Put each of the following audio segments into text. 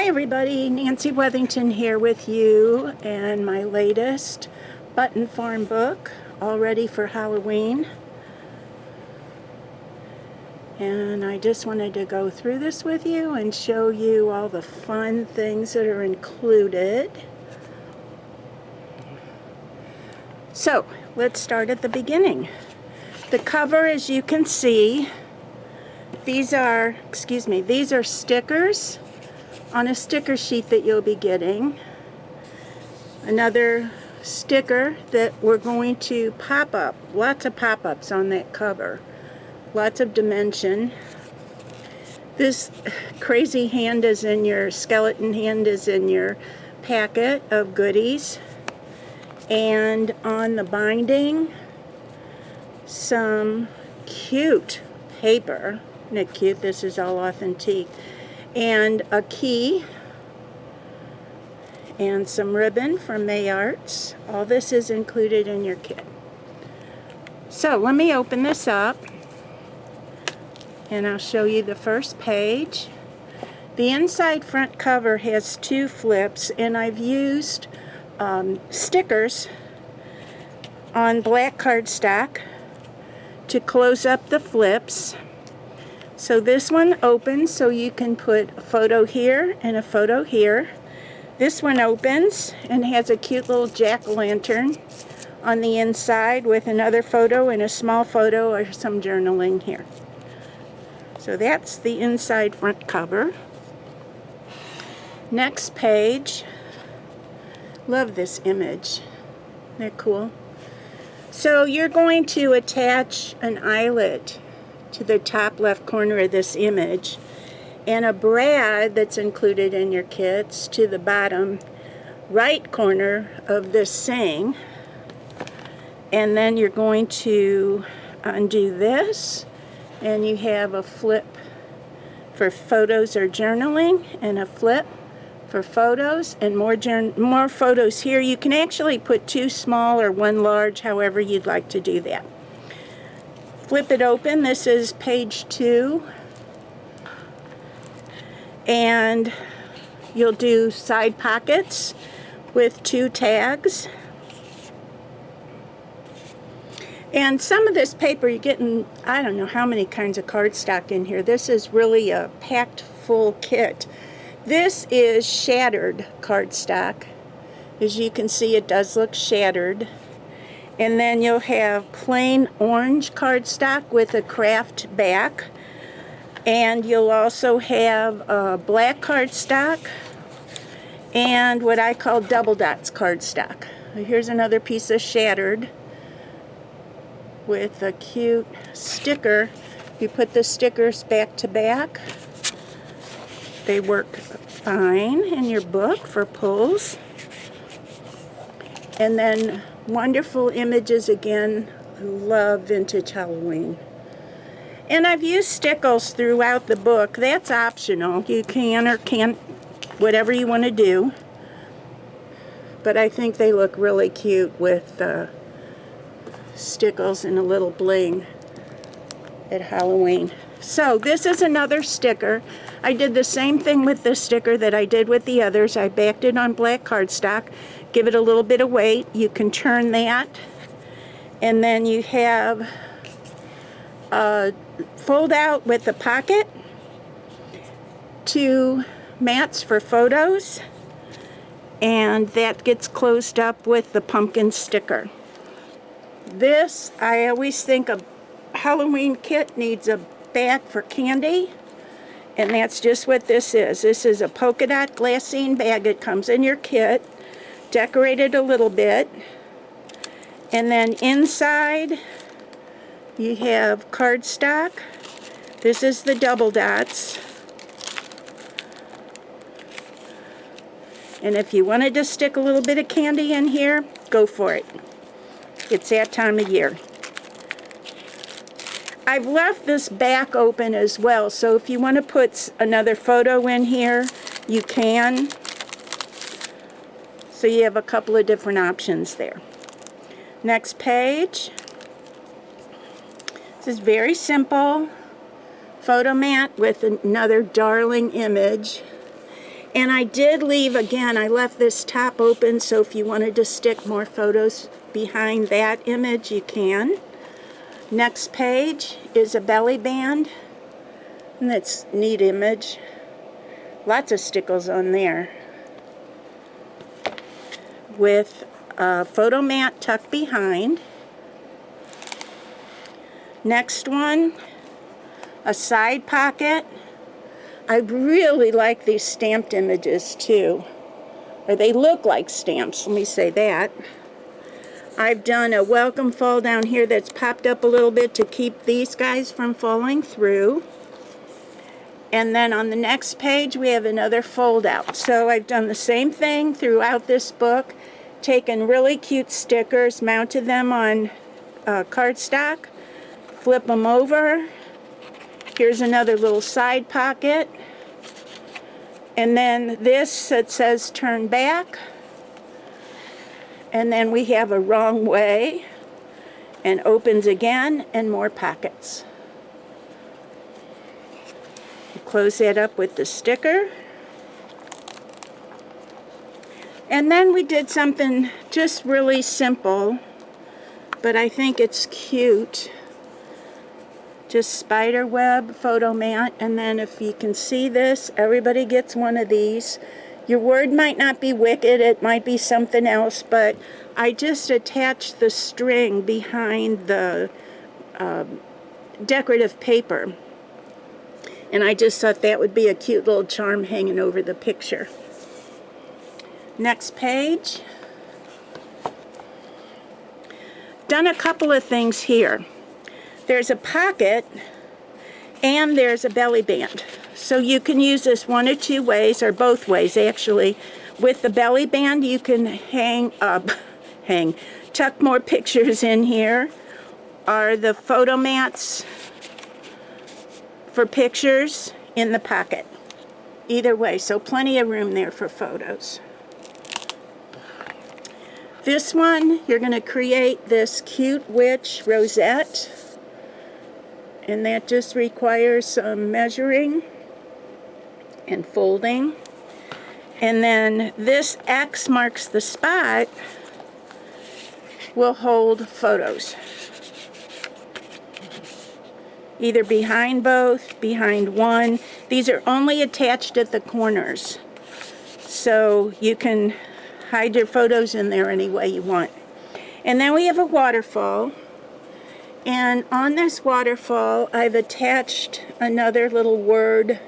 Hi everybody, Nancy Wethington here with you and my latest Button Farm book, all ready for Halloween. And I just wanted to go through this with you and show you all the fun things that are included. So, let's start at the beginning. The cover, as you can see, these are stickers on a sticker sheet that you'll be getting. Another sticker that we're going to pop up. Lots of pop-ups on that cover. Lots of dimension. This crazy hand is in your, skeleton hand is in your packet of goodies. And on the binding, some cute paper. Isn't it cute? This is all Authentique. And a key and some ribbon from May Arts. All this is included in your kit. So let me open this up and I'll show you the first page. The inside front cover has two flips, and I've used stickers on black cardstock to close up the flips. So this one opens so you can put a photo here and a photo here. This one opens and has a cute little jack-o'-lantern on the inside with another photo and a small photo or some journaling here. So that's the inside front cover. Next page. Love this image. Isn't that cool? So you're going to attach an eyelet to the top left corner of this image, and a brad that's included in your kits to the bottom right corner of this saying. And then you're going to undo this, and you have a flip for photos or journaling and a flip for photos, and more photos here. You can actually put two small or one large, however you'd like to do that. Flip it open. This is page 2. And you'll do side pockets with 2 tags. And some of this paper, you're getting, I don't know how many kinds of cardstock in here. This is really a packed full kit. This is shattered cardstock. As you can see, it does look shattered. And then you'll have plain orange cardstock with a craft back. And you'll also have black cardstock and what I call double dots cardstock. Here's another piece of shattered with a cute sticker. You put the stickers back to back. They work fine in your book for pulls. And then wonderful images again. I love vintage Halloween. And I've used stickles throughout the book. That's optional. You can or can't, whatever you want to do. But I think they look really cute with stickles and a little bling at Halloween. So this is another sticker. I did the same thing with this sticker that I did with the others. I backed it on black cardstock. Give it a little bit of weight. You can turn that. And then you have fold out with the pocket, 2 mats for photos, and that gets closed up with the pumpkin sticker. This, I always think a Halloween kit needs a bag for candy, and that's just what this is. This is a polka dot glassine bag. It comes in your kit, decorated a little bit, and then inside you have cardstock. This is the double dots. And if you wanted to stick a little bit of candy in here, go for it. It's that time of year. I've left this back open as well, so if you want to put another photo in here, you can. So you have a couple of different options there. Next page. This is very simple. Photo mat with another darling image. And I did leave, again, I left this top open, so if you wanted to stick more photos behind that image, you can. Next page is a belly band, and that's a neat image. Lots of stickles on there. With a photo mat tucked behind. Next one, a side pocket. I really like these stamped images too. Or they look like stamps, let me say that. I've done a welcome fall down here that's popped up a little bit to keep these guys from falling through. And then on the next page we have another fold out. So I've done the same thing throughout this book, taken really cute stickers, mounted them on cardstock, flip them over. Here's another little side pocket. And then this that says turn back. And then we have a wrong way, and opens again, and more pockets. Close that up with the sticker. And then we did something just really simple, but I think it's cute. Just spider web photo mat, and then if you can see this, everybody gets one of these. Your word might not be wicked, it might be something else, but I just attached the string behind the decorative paper. And I just thought that would be a cute little charm hanging over the picture. Next page. Done a couple of things here. There's a pocket and there's a belly band. So you can use this one or two ways, or both ways actually. With the belly band you can tuck more pictures in here. Are the photo mats for pictures in the pocket. Either way, so plenty of room there for photos. This one, you're going to create this cute witch rosette, and that just requires some measuring and folding. And then this X marks the spot will hold photos. Either behind both, behind one. These are only attached at the corners, so you can hide your photos in there any way you want. And then we have a waterfall, and on this waterfall I've attached another little word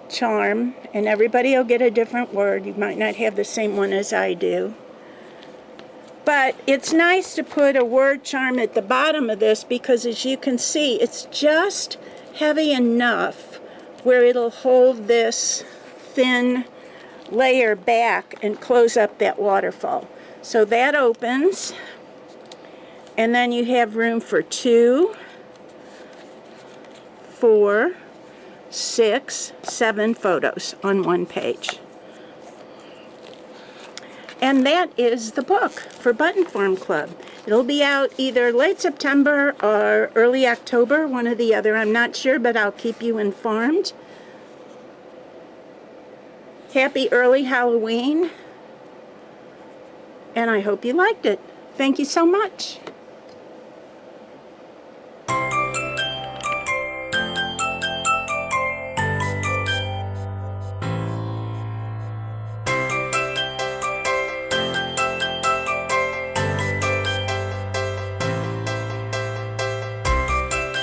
charm, and everybody will get a different word. You might not have the same one as I do. But it's nice to put a word charm at the bottom of this because, as you can see, it's just heavy enough where it'll hold this thin layer back and close up that waterfall. So that opens, and then you have room for 2, 4, 6, 7 photos on one page. And that is the book for Button Farm Club. It'll be out either late September or early October, one or the other. I'm not sure, but I'll keep you informed. Happy early Halloween, and I hope you liked it. Thank you so much.